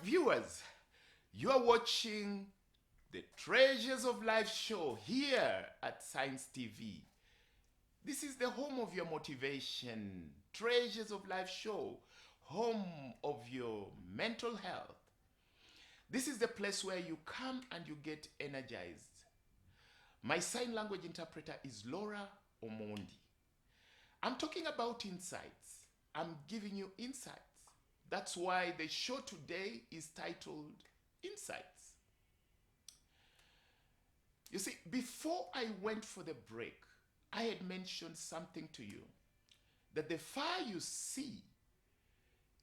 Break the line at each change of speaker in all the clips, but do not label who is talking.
viewers, you are watching the Treasures of Life show here at Science TV. This is the home of your motivation, Treasures of Life show, home of your mental health. This is the place where you come and you get energized. My sign language interpreter is Laura Omondi. I'm talking about insights. I'm giving you insights. That's why the show today is titled Insights. You see, before I went for the break, I had mentioned something to you, that the fire you see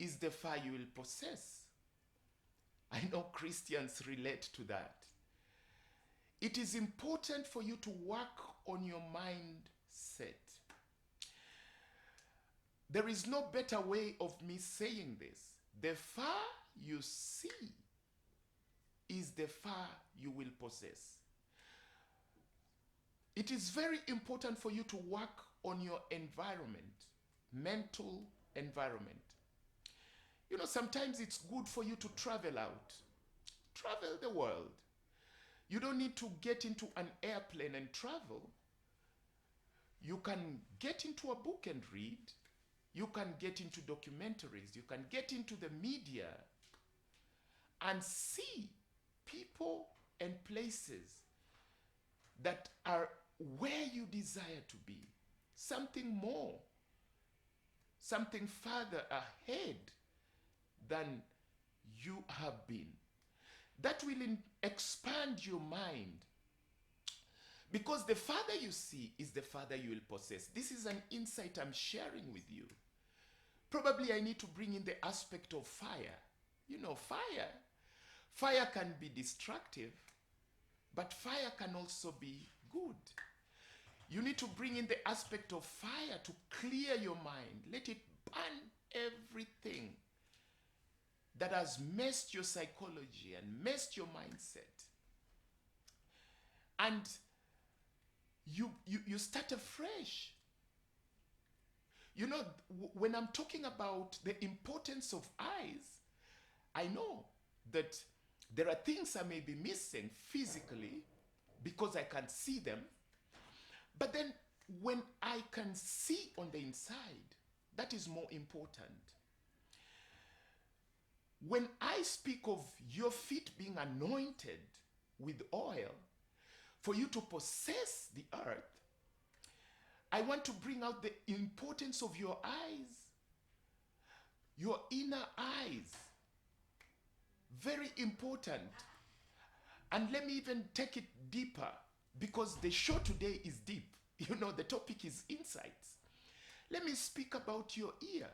is the fire you will possess. I know Christians relate to that. It is important for you to work on your mindset. There is no better way of me saying this. The fire you see is the fire you will possess. It is very important for you to work on your environment, mental environment. You know, sometimes it's good for you to travel out, travel the world. You don't need to get into an airplane and travel. You can get into a book and read. You can get into documentaries. You can get into the media and see people and places that are where you desire to be. Something more, something further ahead than you have been. That will expand your mind, because the farther you see is the farther you will possess. This is an insight I'm sharing with you. Probably I need to bring in the aspect of fire. You know, fire can be destructive, but fire can also be good. You need to bring in the aspect of fire to clear your mind. Let it burn everything that has messed your psychology and messed your mindset. And you start afresh. You know, when I'm talking about the importance of eyes, I know that there are things I may be missing physically because I can't see them. But then when I can see on the inside, that is more important. When I speak of your feet being anointed with oil for you to possess the earth, I want to bring out the importance of your eyes, your inner eyes. Very important. And let me even take it deeper, because the show today is deep. You know, the topic is insights. Let me speak about your ear.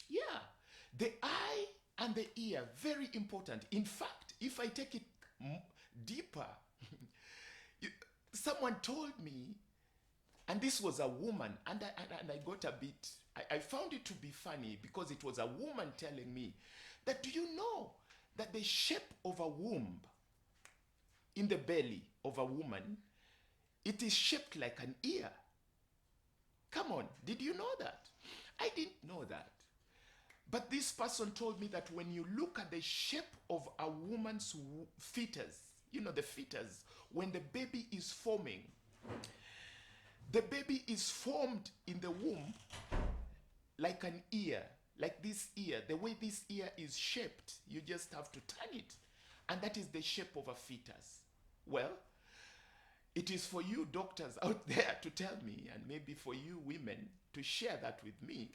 Yeah, the eye and the ear, very important. In fact, if I take it deeper, someone told me, and this was a woman, and I got a bit, I found it to be funny, because it was a woman telling me that, do you know that the shape of a womb in the belly of a woman, it is shaped like an ear? Come on, did you know that? I didn't know that. But this person told me that when you look at the shape of a woman's fetus, you know, the fetus, when the baby is forming, the baby is formed in the womb like an ear, like this ear. The way this ear is shaped, you just have to turn it. And that is the shape of a fetus. Well, it is for you doctors out there to tell me, and maybe for you women to share that with me.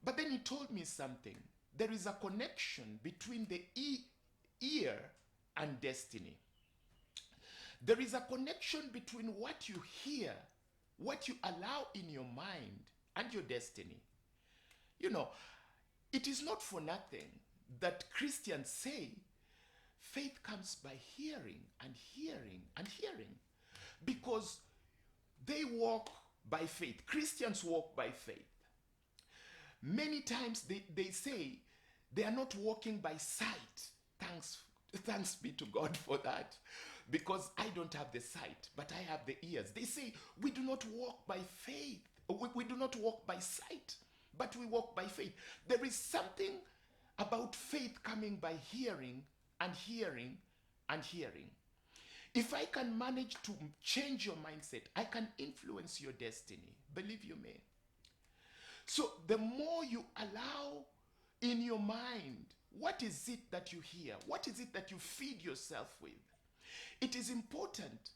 But then he told me something. There is a connection between the ear and destiny. There is a connection between what you hear, what you allow in your mind, and your destiny. You know, it is not for nothing that Christians say faith comes by hearing and hearing and hearing, because they walk by faith. Christians walk by faith. Many times they say they are not walking by sight. Thanks be to God for that, because I don't have the sight, but I have the ears. They say we do not walk by faith. We do not walk by sight, but we walk by faith. There is something about faith coming by hearing and hearing and hearing. If I can manage to change your mindset, I can influence your destiny. Believe you me. So the more you allow in your mind, what is it that you hear? What is it that you feed yourself with? It is important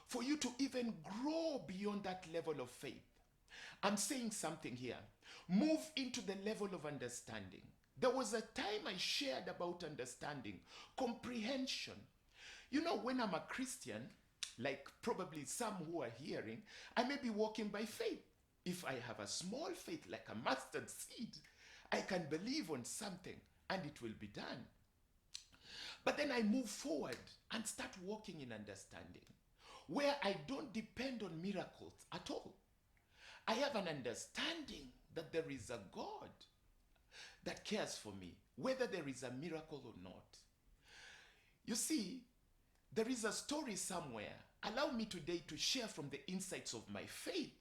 for you to even grow beyond that level of faith. I'm saying something here. Move into the level of understanding. There was a time I shared about understanding, comprehension. You know, when I'm a Christian, like probably some who are hearing, I may be walking by faith. If I have a small faith like a mustard seed, I can believe on something and it will be done. But then I move forward and start walking in understanding, where I don't depend on miracles at all. I have an understanding that there is a God that cares for me, whether there is a miracle or not. You see, there is a story somewhere. Allow me today to share from the insights of my faith,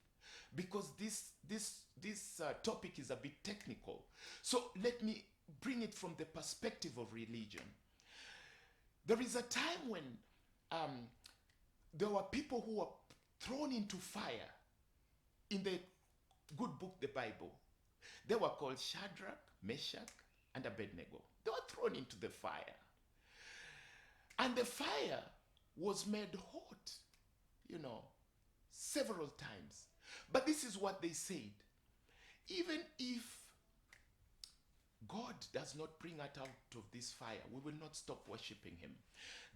because this topic is a bit technical. So let me bring it from the perspective of religion. There is a time when there were people who were thrown into fire in the good book, the Bible. They were called Shadrach, Meshach, and Abednego. They were thrown into the fire. And the fire was made hot, several times. But this is what they said. Even if God does not bring us out of this fire, we will not stop worshiping him.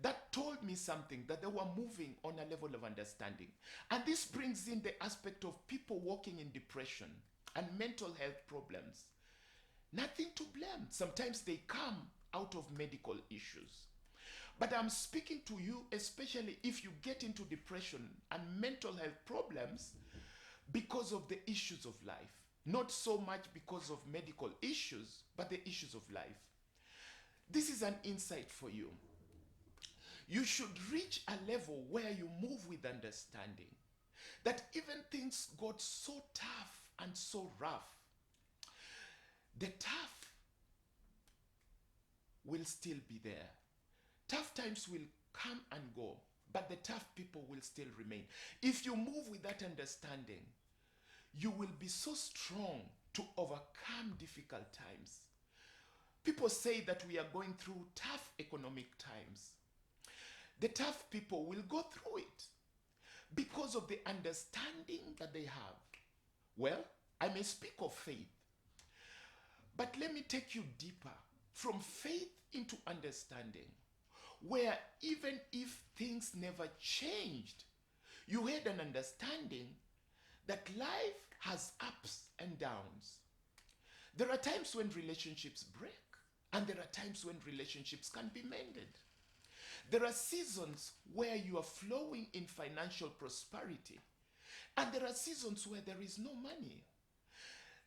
That told me something, that they were moving on a level of understanding. And this brings in the aspect of people walking in depression and mental health problems. Nothing to blame. Sometimes they come out of medical issues. But I'm speaking to you, especially if you get into depression and mental health problems because of the issues of life. Not so much because of medical issues, but the issues of life. This is an insight for you. You should reach a level where you move with understanding, that even things got so tough and so rough, the tough will still be there. Tough times will come and go, but the tough people will still remain. If you move with that understanding, you will be so strong to overcome difficult times. People say that we are going through tough economic times. The tough people will go through it because of the understanding that they have. Well, I may speak of faith, but let me take you deeper from faith into understanding, where even if things never changed, you had an understanding that life has ups and downs. There are times when relationships break, and there are times when relationships can be mended. There are seasons where you are flowing in financial prosperity, and there are seasons where there is no money.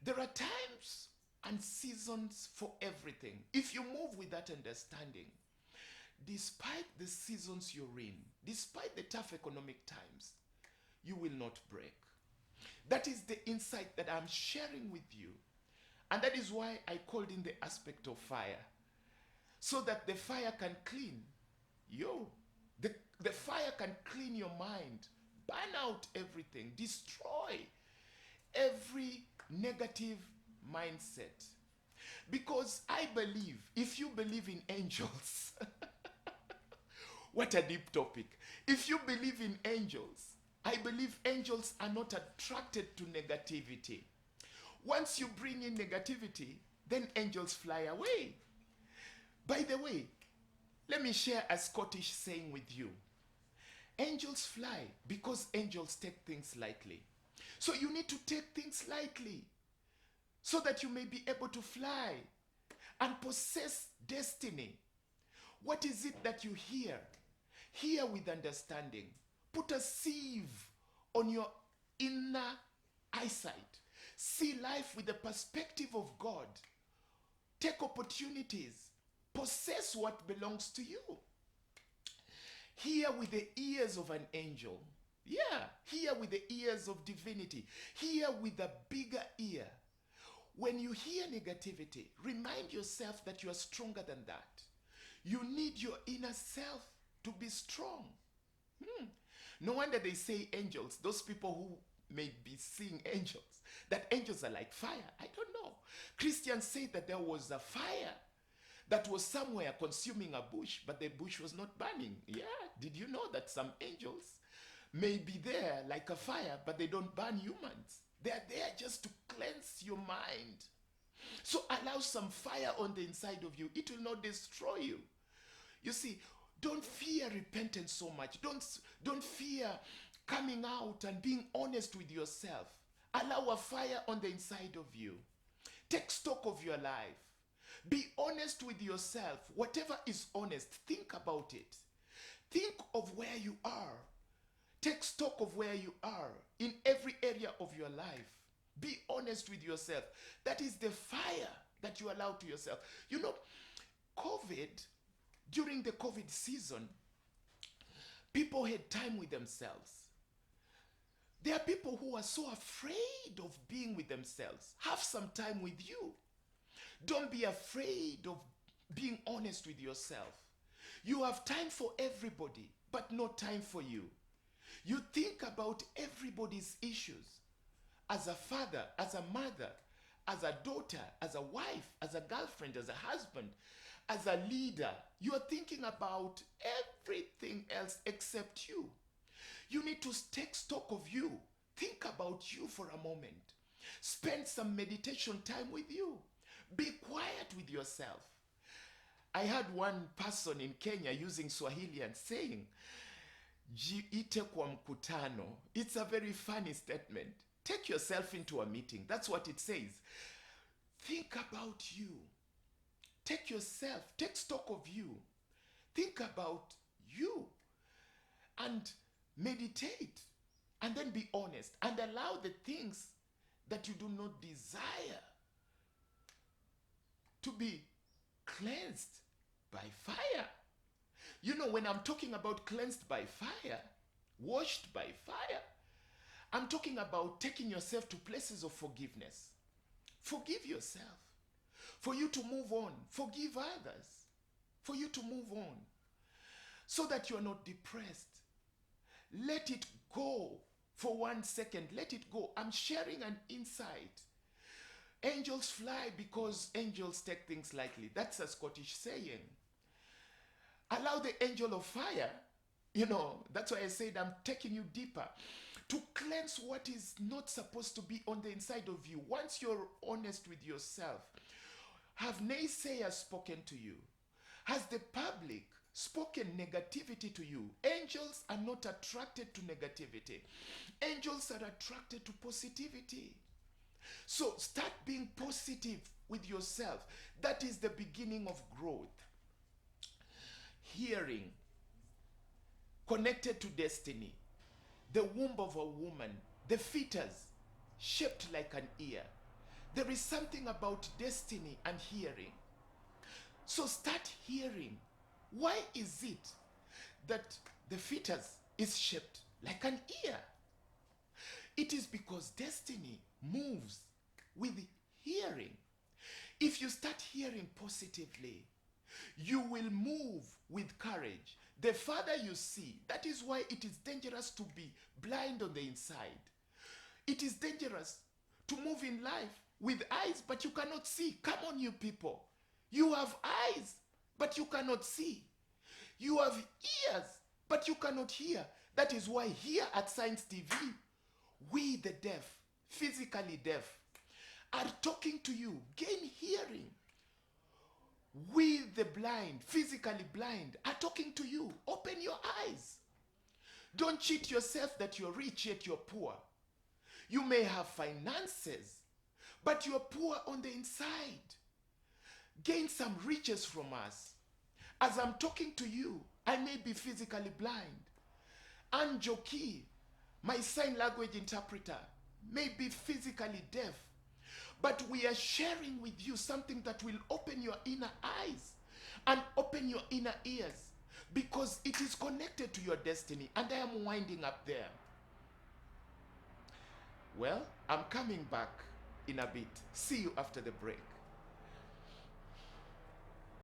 There are times and seasons for everything. If you move with that understanding, despite the seasons you're in, despite the tough economic times, you will not break. That is the insight that I'm sharing with you. And that is why I called in the aspect of fire. So that the fire can clean you. The fire can clean your mind, burn out everything, destroy every negative mindset. Because I believe, if you believe in angels, what a deep topic. If you believe in angels, I believe angels are not attracted to negativity. Once you bring in negativity, then angels fly away. By the way, let me share a Scottish saying with you. Angels fly because angels take things lightly. So you need to take things lightly so that you may be able to fly and possess destiny. What is it that you hear? Hear with understanding. Put a sieve on your inner eyesight. See life with the perspective of God. Take opportunities. Possess what belongs to you. Hear with the ears of an angel. Yeah, hear with the ears of divinity. Hear with a bigger ear. when you hear negativity, remind yourself that you are stronger than that. You need your inner self to be strong. No wonder they say angels, those people who may be seeing angels, that angels are like fire. I don't know. Christians say that there was a fire that was somewhere consuming a bush, but the bush was not burning. Yeah, did you know that some angels may be there like a fire, but they don't burn humans? They are there just to cleanse your mind. So allow some fire on the inside of you. It will not destroy you. You see, don't fear repentance so much. Don't fear coming out and being honest with yourself. Allow a fire on the inside of you. Take stock of your life. Be honest with yourself. Whatever is honest, think about it. Think of where you are. Take stock of where you are in every area of your life. Be honest with yourself. That is the fire that you allow to yourself. You know, during the COVID season, people had time with themselves. There are people who are so afraid of being with themselves. Have some time with you. Don't be afraid of being honest with yourself. You have time for everybody, but no time for you. You think about everybody's issues. As a father, as a mother, as a daughter, as a wife, as a girlfriend, as a husband, as a leader, you are thinking about everything else except you. You need to take stock of you. Think about you for a moment. Spend some meditation time with you. Be quiet with yourself. I heard one person in Kenya using Swahili and saying, "Jiite kwa mkutano." It's a very funny statement. Take yourself into a meeting. That's what it says. Think about you. Take stock of you. Think about you and meditate, and then be honest and allow the things that you do not desire to be cleansed by fire. You know, when I'm talking about cleansed by fire, washed by fire, I'm talking about taking yourself to places of forgiveness. Forgive yourself. For you to move on. Forgive others. For you to move on. So that you are not depressed. Let it go for 1 second. Let it go. I'm sharing an insight. Angels fly because angels take things lightly. That's a Scottish saying. Allow the angel of fire, that's why I said I'm taking you deeper, to cleanse what is not supposed to be on the inside of you. Once you're honest with yourself, have naysayers spoken to you? Has the public spoken negativity to you? Angels are not attracted to negativity. Angels are attracted to positivity. So start being positive with yourself. That is the beginning of growth. Hearing, connected to destiny. The womb of a woman, the fetus, shaped like an ear. There is something about destiny and hearing. So start hearing. Why is it that the fetus is shaped like an ear? It is because destiny moves with hearing. If you start hearing positively, you will move with courage. The farther you see, that is why it is dangerous to be blind on the inside. It is dangerous to move in life with eyes, but you cannot see. Come on, you people. You have eyes, but you cannot see. You have ears, but you cannot hear. That is why here at Science TV, we the deaf, physically deaf, are talking to you. Gain hearing. We the blind, physically blind, are talking to you. Open your eyes. Don't cheat yourself that you're rich yet you're poor. You may have finances, but you're poor on the inside. Gain some riches from us. As I'm talking to you, I may be physically blind. Anjoki, my sign language interpreter, may be physically deaf. But we are sharing with you something that will open your inner eyes and open your inner ears, because it is connected to your destiny. And I am winding up there. Well, I'm coming back in a bit. See you after the break.